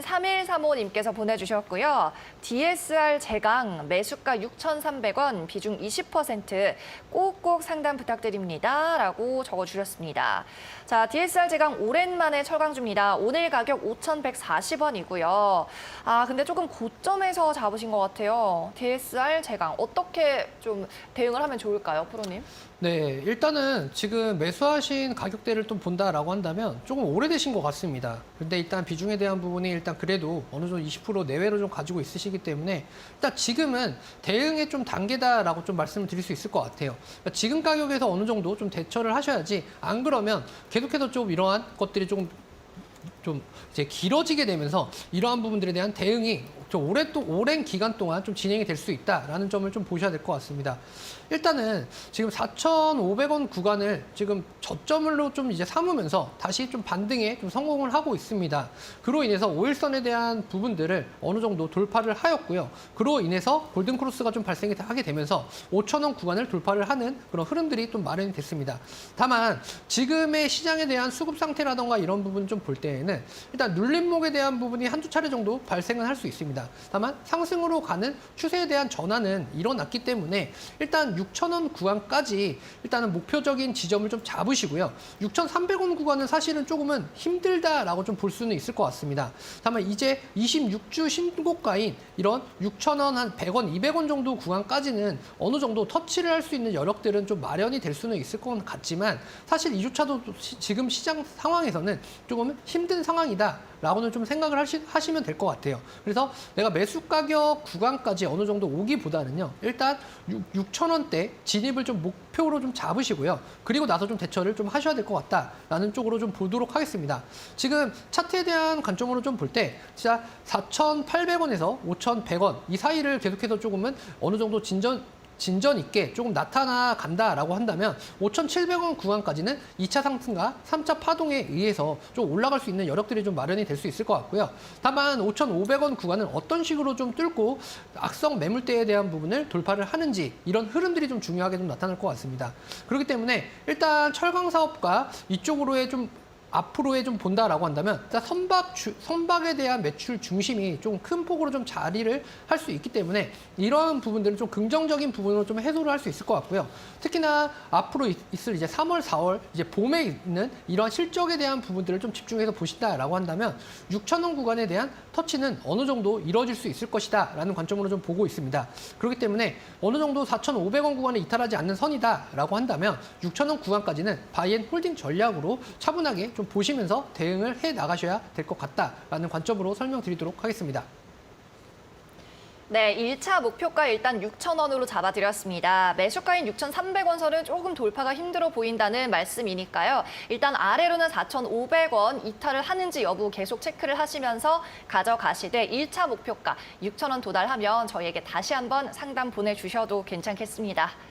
3135님께서 보내주셨고요. DSR 제강 매수가 6,300원, 비중 20% 꼭꼭 상담 부탁드립니다. 라고 적어주셨습니다. 자, DSR 제강 오랜만에 철강주입니다. 오늘 가격 5,140원이고요. 근데 조금 고점에서 잡으신 것 같아요. DSR 제강 어떻게 좀 대응을 하면 좋을까요, 프로님? 네, 일단은 지금 매수하신 가격대를 좀 본다라고 한다면 조금 오래되신 것 같습니다. 근데 일단 비중에 대한 부분이 일단 그래도 어느 정도 20% 내외로 좀 가지고 있으시기 때문에 일단 지금은 대응의 좀 단계다라고 좀 말씀을 드릴 수 있을 것 같아요. 그러니까 지금 가격에서 어느 정도 좀 대처를 하셔야지, 안 그러면 계속해서 좀 이러한 것들이 좀 이제 길어지게 되면서 이러한 부분들에 대한 대응이 좀 오랜 기간 동안 좀 진행이 될 수 있다라는 점을 좀 보셔야 될 것 같습니다. 일단은 지금 4,500원 구간을 지금 저점으로 좀 이제 삼으면서 다시 좀 반등에 좀 성공을 하고 있습니다. 그로 인해서 5일선에 대한 부분들을 어느 정도 돌파를 하였고요. 그로 인해서 골든 크로스가 좀 발생이 하게 되면서 5,000원 구간을 돌파를 하는 그런 흐름들이 좀 마련이 됐습니다. 다만 지금의 시장에 대한 수급 상태라던가 이런 부분 좀 볼 때에는 일단 눌림목에 대한 부분이 한두 차례 정도 발생은 할 수 있습니다. 다만 상승으로 가는 추세에 대한 전환은 일어났기 때문에 일단 6,000원 구간까지 일단은 목표적인 지점을 좀 잡으시고요. 6,300원 구간은 사실은 조금은 힘들다라고 좀 볼 수는 있을 것 같습니다. 다만 이제 26주 신고가인 이런 6,000원, 한 100원, 200원 정도 구간까지는 어느 정도 터치를 할 수 있는 여력들은 좀 마련이 될 수는 있을 것 같지만 사실 이조차도 지금 시장 상황에서는 조금 힘든 상황이다라고는 좀 생각을 하시면 될 것 같아요. 그래서 내가 매수 가격 구간까지 어느 정도 오기보다는요. 일단 6,000원대 진입을 좀 목표로 좀 잡으시고요. 그리고 나서 좀 대처를 좀 하셔야 될 것 같다라는 쪽으로 좀 보도록 하겠습니다. 지금 차트에 대한 관점으로 좀 볼 때 진짜 4,800원에서 5,100원 이 사이를 계속해서 조금은 어느 정도 진전 있게 조금 나타나간다라고 한다면 5,700원 구간까지는 2차 상승과 3차 파동에 의해서 좀 올라갈 수 있는 여력들이 좀 마련이 될 수 있을 것 같고요. 다만 5,500원 구간은 어떤 식으로 좀 뚫고 악성 매물대에 대한 부분을 돌파를 하는지 이런 흐름들이 좀 중요하게 좀 나타날 것 같습니다. 그렇기 때문에 일단 철강 사업과 이쪽으로의 좀 앞으로에 좀 본다라고 한다면 선박에 대한 매출 중심이 좀 큰 폭으로 좀 자리를 할 수 있기 때문에 이런 부분들은 좀 긍정적인 부분으로 좀 해소를 할 수 있을 것 같고요. 특히나 앞으로 있을 이제 3월, 4월 이제 봄에 있는 이런 실적에 대한 부분들을 좀 집중해서 보신다라고 한다면 6,000원 구간에 대한 터치는 어느 정도 이루어질 수 있을 것이다라는 관점으로 좀 보고 있습니다. 그렇기 때문에 어느 정도 4,500원 구간에 이탈하지 않는 선이다라고 한다면 6,000원 구간까지는 바이앤홀딩 전략으로 차분하게 좀 보시면서 대응을 해 나가셔야 될 것 같다라는 관점으로 설명드리도록 하겠습니다. 네, 1차 목표가 일단 6,000원으로 잡아드렸습니다. 매수가인 6,300원 선은 조금 돌파가 힘들어 보인다는 말씀이니까요. 일단 아래로는 4,500원 이탈을 하는지 여부 계속 체크를 하시면서 가져가시되 1차 목표가 6,000원 도달하면 저희에게 다시 한번 상담 보내주셔도 괜찮겠습니다.